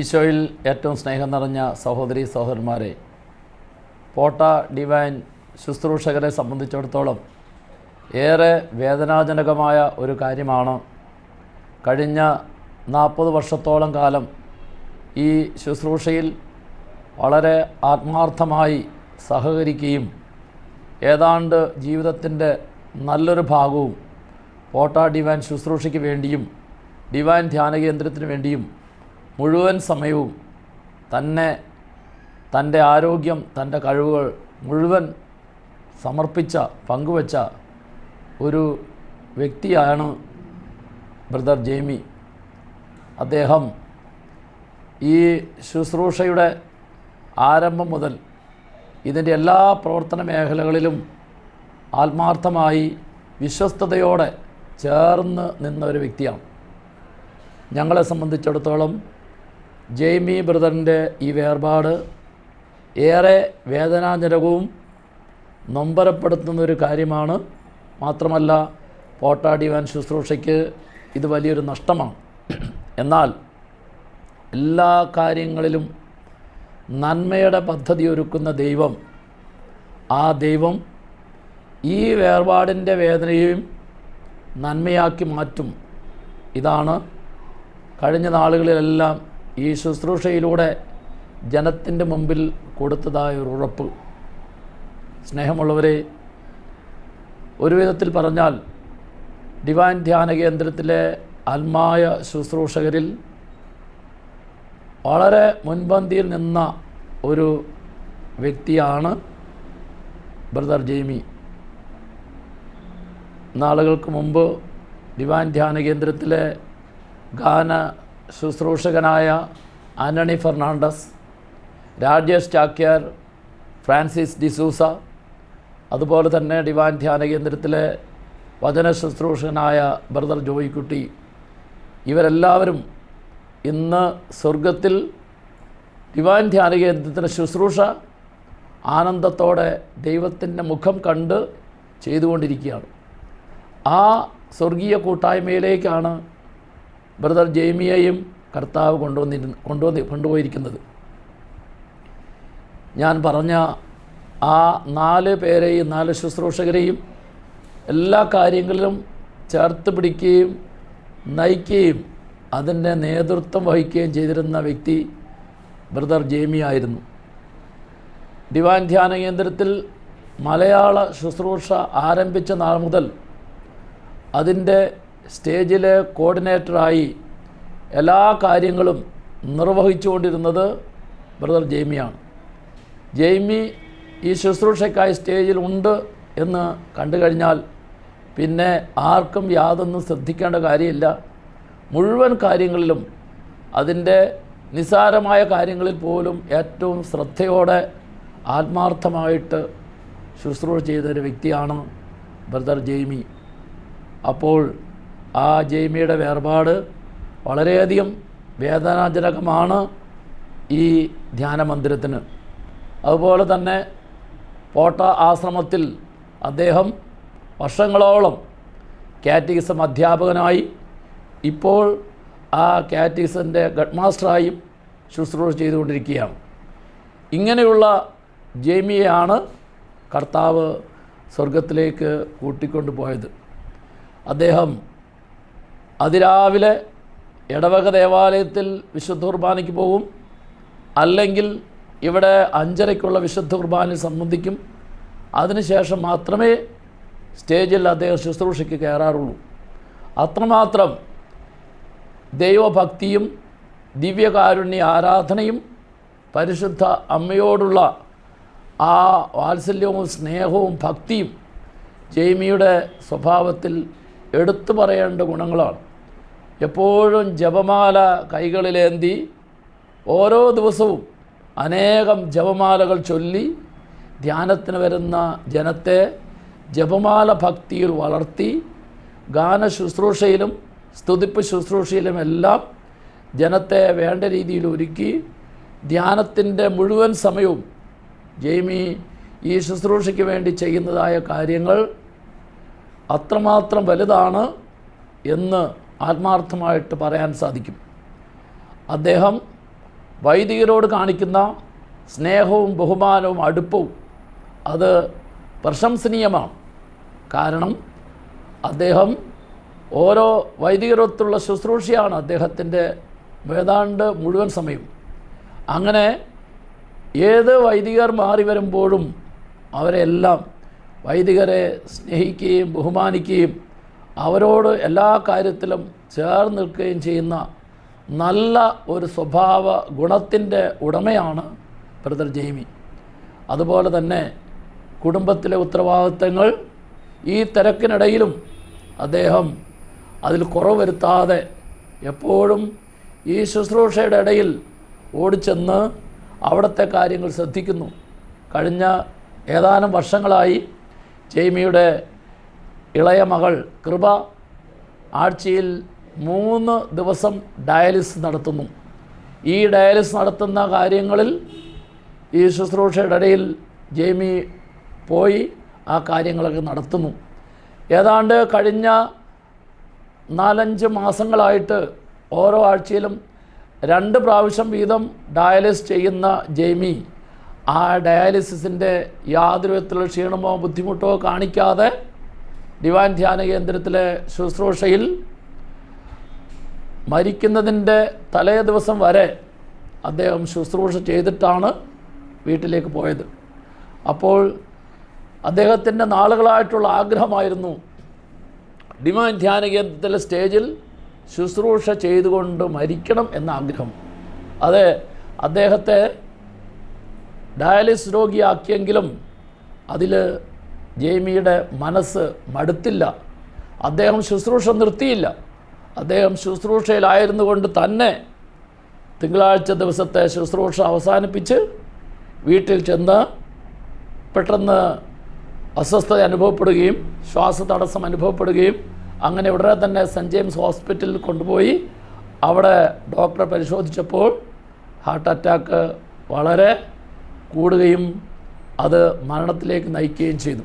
ഈശോയിൽ ഏറ്റവും സ്നേഹം നിറഞ്ഞ സഹോദരീ സഹോദരന്മാരെ, പോട്ട ഡിവൈൻ ശുശ്രൂഷകരെ സംബന്ധിച്ചിടത്തോളം ഏറെ വേദനാജനകമായ ഒരു കാര്യമാണ്. കഴിഞ്ഞ 40 വർഷത്തോളം കാലം ഈ ശുശ്രൂഷയിൽ വളരെ ആത്മാർത്ഥമായി സഹകരിക്കുകയും ഏതാണ്ട് ജീവിതത്തിൻ്റെ നല്ലൊരു ഭാഗവും പോട്ട ഡിവൈൻ ശുശ്രൂഷയ്ക്ക് വേണ്ടിയും ഡിവൈൻ ധ്യാന കേന്ദ്രത്തിന് വേണ്ടിയും മുഴുവൻ സമയവും തൻ്റെ ആരോഗ്യം, തൻ്റെ കഴിവുകൾ മുഴുവൻ പങ്കുവച്ച ഒരു വ്യക്തിയാണ് ബ്രദർ ജെയ്മി. അദ്ദേഹം ഈ ശുശ്രൂഷയുടെ ആരംഭം മുതൽ ഇതിൻ്റെ എല്ലാ പ്രവർത്തന മേഖലകളിലും ആത്മാർത്ഥമായി വിശ്വസ്തയോടെ ചേർന്ന് നിന്ന ഒരു വ്യക്തിയാണ്. ഞങ്ങളെ സംബന്ധിച്ചിടത്തോളം ജെയ്മി ബ്രദറിൻ്റെ ഈ വേർപാട് ഏറെ വേദനാജനകവും നൊമ്പരപ്പെടുത്തുന്നൊരു കാര്യമാണ്. മാത്രമല്ല പോട്ട ഡിവൈൻ ശുശ്രൂഷയ്ക്ക് ഇത് വലിയൊരു നഷ്ടമാണ്. എന്നാൽ എല്ലാ കാര്യങ്ങളിലും നന്മയുടെ പദ്ധതി ഒരുക്കുന്ന ദൈവം, ആ ദൈവം ഈ വേർപാടിൻ്റെ വേദനയും നന്മയാക്കി മാറ്റും. ഇതാണ് കഴിഞ്ഞ നാളുകളിലെല്ലാം ഈ ശുശ്രൂഷയിലൂടെ ജനത്തിൻ്റെ മുമ്പിൽ കൊടുത്തതായ ഒരു ഉറപ്പ്. സ്നേഹമുള്ളവരെ, ഒരു വിധത്തിൽ പറഞ്ഞാൽ ഡിവൈൻ ധ്യാന കേന്ദ്രത്തിലെ ആത്മായ ശുശ്രൂഷകരിൽ വളരെ മുൻപന്തിയിൽ നിന്ന ഒരു വ്യക്തിയാണ് ബ്രദർ ജെയ്മി. നാളുകൾക്ക് മുമ്പ് ഡിവൈൻ ധ്യാന കേന്ദ്രത്തിലെ ഗാന ശുശ്രൂഷകനായ ആൻ്റണി ഫെർണാണ്ടസ്, രാജേഷ് ചാക്യാർ, ഫ്രാൻസിസ് ഡിസൂസ, അതുപോലെ തന്നെ ഡിവൈൻ ധ്യാന കേന്ദ്രത്തിലെ വചന ശുശ്രൂഷകനായ ബ്രദർ ജോയിക്കുട്ടി, ഇവരെല്ലാവരും ഇന്ന് സ്വർഗത്തിൽ ഡിവൈൻ ധ്യാന കേന്ദ്രത്തിൻ്റെ ശുശ്രൂഷ ആനന്ദത്തോടെ ദൈവത്തിൻ്റെ മുഖം കണ്ട് ചെയ്തുകൊണ്ടിരിക്കുകയാണ്. ആ സ്വർഗീയ കൂട്ടായ്മയിലേക്കാണ് ബ്രദർ ജെയ്മിയെയും കർത്താവ് കൊണ്ടുപോയിരിക്കുന്നത്. ഞാൻ പറഞ്ഞ ആ 4 പേരെയും 4 ശുശ്രൂഷകരെയും എല്ലാ കാര്യങ്ങളിലും ചേർത്ത് പിടിക്കുകയും നയിക്കുകയും അതിൻ്റെ നേതൃത്വം വഹിക്കുകയും ചെയ്തിരുന്ന വ്യക്തി ബ്രദർ ജെയ്മി ആയിരുന്നു. ഡിവൈൻ ധ്യാന കേന്ദ്രത്തിൽ മലയാള ശുശ്രൂഷ ആരംഭിച്ച നാൾ മുതൽ അതിൻ്റെ സ്റ്റേജിലെ കോർഡിനേറ്ററായി എല്ലാ കാര്യങ്ങളും നിർവഹിച്ചുകൊണ്ടിരുന്നത് ബ്രദർ ജെയ്മിയാണ്. ജെയ്മി ഈ ശുശ്രൂഷയ്ക്കായി സ്റ്റേജിൽ ഉണ്ട് എന്ന് കണ്ടു കഴിഞ്ഞാൽ പിന്നെ ആർക്കും യാതൊന്നും ശ്രദ്ധിക്കേണ്ട കാര്യമില്ല. മുഴുവൻ കാര്യങ്ങളിലും, അതിൻ്റെ നിസ്സാരമായ കാര്യങ്ങളിൽ പോലും ഏറ്റവും ശ്രദ്ധയോടെ ആത്മാർത്ഥമായിട്ട് ശുശ്രൂഷ ചെയ്തൊരു വ്യക്തിയാണ് ബ്രദർ ജെയ്മി. അപ്പോൾ ആ ജെയ്മിയുടെ വേർപാട് വളരെയധികം വേദനാജനകമാണ് ഈ ധ്യാനമന്ദിരത്തിന്. അതുപോലെ തന്നെ പോട്ട ആശ്രമത്തിൽ അദ്ദേഹം വർഷങ്ങളോളം കാറ്റഗിസം അധ്യാപകനായി, ഇപ്പോൾ ആ കാറ്റഗിസൻ്റെ ഗഡ് മാസ്റ്ററായും ശുശ്രൂഷ ചെയ്തുകൊണ്ടിരിക്കുകയാണ്. ഇങ്ങനെയുള്ള ജെയ്മിയെയാണ് കർത്താവ് സ്വർഗത്തിലേക്ക് കൂട്ടിക്കൊണ്ടു പോയത്. അദ്ദേഹം അതിരാവിലെ ഇടവക ദേവാലയത്തിൽ വിശുദ്ധ കുർബാനയ്ക്ക് പോകും, അല്ലെങ്കിൽ ഇവിടെ 5:30 വിശുദ്ധ കുർബാനയിൽ സംബന്ധിക്കും. അതിനുശേഷം മാത്രമേ സ്റ്റേജിൽ അദ്ദേഹം ശുശ്രൂഷയ്ക്ക് കയറാറുള്ളൂ. അത്രമാത്രം ദൈവഭക്തിയും ദിവ്യകാരുണ്യ ആരാധനയും പരിശുദ്ധ അമ്മയോടുള്ള ആ വാത്സല്യവും സ്നേഹവും ഭക്തിയും ജെയ്മിയുടെ സ്വഭാവത്തിൽ എടുത്തു പറയേണ്ട ഗുണങ്ങളാണ്. എപ്പോഴും ജപമാല കൈകളിലേന്തി ഓരോ ദിവസവും അനേകം ജപമാലകൾ ചൊല്ലി ധ്യാനത്തിന് വരുന്ന ജനത്തെ ജപമാല ഭക്തിയിൽ വളർത്തി, ഗാന ശുശ്രൂഷയിലും സ്തുതിപ്പ് ശുശ്രൂഷയിലും എല്ലാം ജനത്തെ വേണ്ട രീതിയിൽ ഒരുക്കി, ധ്യാനത്തിൻ്റെ മുഴുവൻ സമയവും ജെയ്മി ഈ ശുശ്രൂഷയ്ക്ക് വേണ്ടി ചെയ്യുന്നതായ കാര്യങ്ങൾ അത്രമാത്രം വലുതാണ് എന്ന് ആത്മാർത്ഥമായിട്ട് പറയാൻ സാധിക്കും. അദ്ദേഹം വൈദികരോട് കാണിക്കുന്ന സ്നേഹവും ബഹുമാനവും അടുപ്പവും അത് പ്രശംസനീയമാണ്. കാരണം അദ്ദേഹം ഓരോ വൈദികരൊത്തുള്ള ശുശ്രൂഷയാണ് അദ്ദേഹത്തിൻ്റെ ഏതാണ്ട് മുഴുവൻ സമയം. അങ്ങനെ ഏത് വൈദികർ മാറി വരുമ്പോഴും അവരെല്ലാം വൈദികരെ സ്നേഹിക്കുകയും ബഹുമാനിക്കുകയും അവരോട് എല്ലാ കാര്യത്തിലും ചേർന്ന് നിൽക്കുകയും ചെയ്യുന്ന നല്ല ഒരു സ്വഭാവ ഗുണത്തിൻ്റെ ഉടമയാണ് ബ്രദർ ജെയ്മി. അതുപോലെ തന്നെ കുടുംബത്തിലെ ഉത്തരവാദിത്തങ്ങൾ ഈ തിരക്കിനിടയിലും അദ്ദേഹം അതിൽ കുറവ് വരുത്താതെ എപ്പോഴും ഈ ശുശ്രൂഷയുടെ ഇടയിൽ ഓടിച്ചെന്ന് അവിടുത്തെ കാര്യങ്ങൾ ശ്രദ്ധിക്കുന്നു. കഴിഞ്ഞ ഏതാനും വർഷങ്ങളായി ജെയ്മിയുടെ ഇളയ മകൾ കൃപ ആഴ്ചയിൽ 3 ദിവസം ഡയാലിസിസ് നടത്തുന്നു. ഈ ഡയാലിസിസ് നടത്തുന്ന കാര്യങ്ങളിൽ ഈ ശുശ്രൂഷയുടെ ഇടയിൽ ജെയ്മി പോയി ആ കാര്യങ്ങളൊക്കെ നടത്തുന്നു. ഏതാണ്ട് കഴിഞ്ഞ 4-5 മാസങ്ങളായിട്ട് ഓരോ ആഴ്ചയിലും 2 പ്രാവശ്യം വീതം ഡയാലിസിസ് ചെയ്യുന്ന ജെയ്മി ആ ഡയാലിസിസിൻ്റെ യാതൊരു വിധത്തിലുള്ള ക്ഷീണമോ ബുദ്ധിമുട്ടോ കാണിക്കാതെ ഡിവൈൻ ധ്യാന കേന്ദ്രത്തിലെ ശുശ്രൂഷയിൽ മരിക്കുന്നതിൻ്റെ തലേ ദിവസം വരെ അദ്ദേഹം ശുശ്രൂഷ ചെയ്തിട്ടാണ് വീട്ടിലേക്ക് പോയത്. അപ്പോൾ അദ്ദേഹത്തിൻ്റെ നാളുകളായിട്ടുള്ള ആഗ്രഹമായിരുന്നു ഡിവൈൻ ധ്യാന കേന്ദ്രത്തിലെ സ്റ്റേജിൽ ശുശ്രൂഷ ചെയ്തുകൊണ്ട് മരിക്കണം എന്ന ആഗ്രഹം. അത് അദ്ദേഹത്തെ ഡയാലിസിസ് രോഗിയാക്കിയെങ്കിലും അതിൽ ജെയ്മിയുടെ മനസ്സ് മടുത്തില്ല. അദ്ദേഹം ശുശ്രൂഷ നിർത്തിയില്ല. അദ്ദേഹം ശുശ്രൂഷയിലായിരുന്നു കൊണ്ട് തന്നെ തിങ്കളാഴ്ച ദിവസത്തെ ശുശ്രൂഷ അവസാനിപ്പിച്ച് വീട്ടിൽ ചെന്ന് പെട്ടെന്ന് അസ്വസ്ഥത അനുഭവപ്പെടുകയും ശ്വാസതടസ്സം അനുഭവപ്പെടുകയും അങ്ങനെ ഉടനെ തന്നെ സെൻറ്റ് ജെയിംസ് ഹോസ്പിറ്റലിൽ കൊണ്ടുപോയി അവിടെ ഡോക്ടറെ പരിശോധിച്ചപ്പോൾ ഹാർട്ട് അറ്റാക്ക് വളരെ കൂടുകയും അത് മരണത്തിലേക്ക് നയിക്കുകയും ചെയ്തു.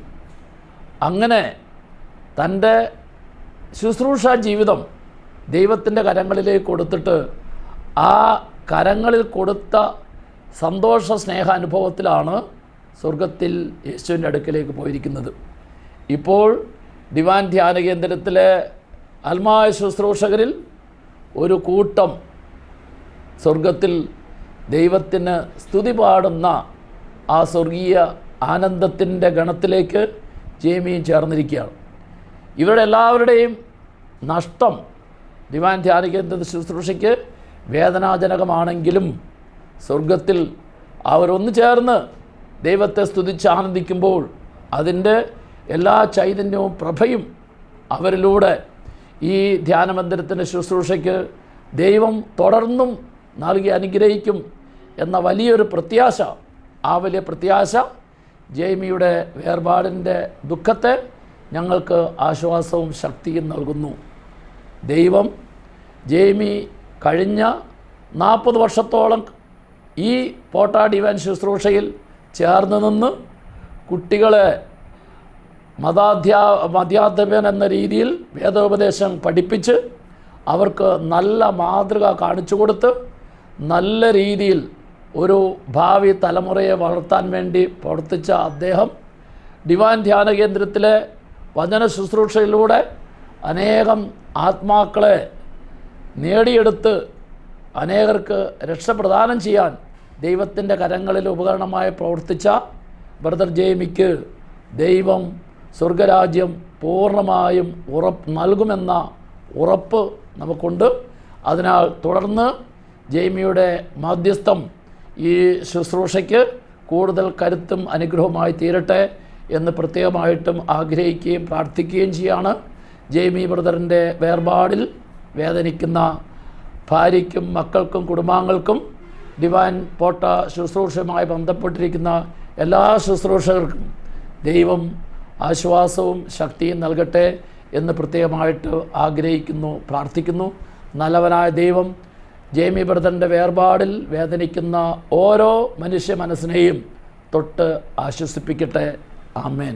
അങ്ങനെ തൻ്റെ ശുശ്രൂഷ ജീവിതം ദൈവത്തിൻ്റെ കരങ്ങളിലേക്ക് കൊടുത്തിട്ട് ആ കരങ്ങളിൽ കൊടുത്ത സന്തോഷ സ്നേഹ അനുഭവത്തിലാണ് സ്വർഗത്തിൽ യേശുവിൻ്റെ അടുക്കലേക്ക് പോയിരിക്കുന്നത്. ഇപ്പോൾ ഡിവൈൻ ധ്യാന കേന്ദ്രത്തിലെ ആത്മായ ശുശ്രൂഷകരിൽ ഒരു കൂട്ടം സ്വർഗത്തിൽ ദൈവത്തിന് സ്തുതി പാടുന്ന ആ സ്വർഗീയ ആനന്ദത്തിൻ്റെ ഗണത്തിലേക്ക് ജെയ്മിയും ചേർന്നിരിക്കുകയാണ്. ഇവരുടെ എല്ലാവരുടെയും നഷ്ടം ഡിവൈൻ ധ്യാന കേന്ദ്ര ശുശ്രൂഷയ്ക്ക് വേദനാജനകമാണെങ്കിലും സ്വർഗത്തിൽ അവരൊന്നു ചേർന്ന് ദൈവത്തെ സ്തുതിച്ച് ആനന്ദിക്കുമ്പോൾ അതിൻ്റെ എല്ലാ ചൈതന്യവും പ്രഭയും അവരിലൂടെ ഈ ധ്യാനമന്ദിരത്തിൻ്റെ ശുശ്രൂഷയ്ക്ക് ദൈവം തുടർന്നും നൽകി അനുഗ്രഹിക്കും എന്ന വലിയൊരു പ്രത്യാശ, ആ വലിയ പ്രത്യാശ ജെയ്മിയുടെ വേർപാടിൻ്റെ ദുഃഖത്തെ ഞങ്ങൾക്ക് ആശ്വാസവും ശക്തിയും നൽകുന്നു. ദൈവം ജെയ്മി കഴിഞ്ഞ 40 വർഷത്തോളം ഈ പോട്ട ഡിവൈൻ ശുശ്രൂഷയിൽ ചേർന്ന് നിന്ന് കുട്ടികളെ മതാധ്യാപകൻ എന്ന രീതിയിൽ വേദോപദേശം പഠിപ്പിച്ച് അവർക്ക് നല്ല മാതൃക കാണിച്ചു കൊടുത്ത് നല്ല രീതിയിൽ ഒരു ഭാവി തലമുറയെ വളർത്താൻ വേണ്ടി പ്രവർത്തിച്ച അദ്ദേഹം ഡിവൈൻ ധ്യാന കേന്ദ്രത്തിലെ വചന ശുശ്രൂഷയിലൂടെ അനേകം ആത്മാക്കളെ നേടിയെടുത്ത് അനേകർക്ക് രക്ഷപ്രദാനം ചെയ്യാൻ ദൈവത്തിൻ്റെ കരങ്ങളിൽ ഉപകരണമായി പ്രവർത്തിച്ച ബ്രദർ ജെയ്മിക്ക് ദൈവം സ്വർഗരാജ്യം പൂർണ്ണമായും നൽകുമെന്ന ഉറപ്പ് നമുക്കുണ്ട്. അതിനാൽ തുടർന്ന് ജെയ്മിയുടെ മാധ്യസ്ഥം ഈ ശുശ്രൂഷയ്ക്ക് കൂടുതൽ കരുത്തും അനുഗ്രഹവുമായി തീരട്ടെ എന്ന് പ്രത്യേകമായിട്ടും ആഗ്രഹിക്കുകയും പ്രാർത്ഥിക്കുകയും ചെയ്യാണ്. ജെയ്മി ബ്രദറിൻ്റെ വേർപാടിൽ വേദനിക്കുന്ന ഭാര്യയ്ക്കും മക്കൾക്കും കുടുംബാംഗങ്ങൾക്കും ഡിവൈൻ പോട്ട ശുശ്രൂഷയുമായി ബന്ധപ്പെട്ടിരിക്കുന്ന എല്ലാ ശുശ്രൂഷകർക്കും ദൈവം ആശ്വാസവും ശക്തിയും നൽകട്ടെ എന്ന് പ്രത്യേകമായിട്ട് ആഗ്രഹിക്കുന്നു, പ്രാർത്ഥിക്കുന്നു. നല്ലവനായ ദൈവം ജെയ്മി ബ്രദറിൻ്റെ വേർപാടിൽ വേദനിക്കുന്ന ഓരോ മനുഷ്യ മനസ്സിനെയും തൊട്ട് ആശ്വസിപ്പിക്കട്ടെ. ആമേൻ.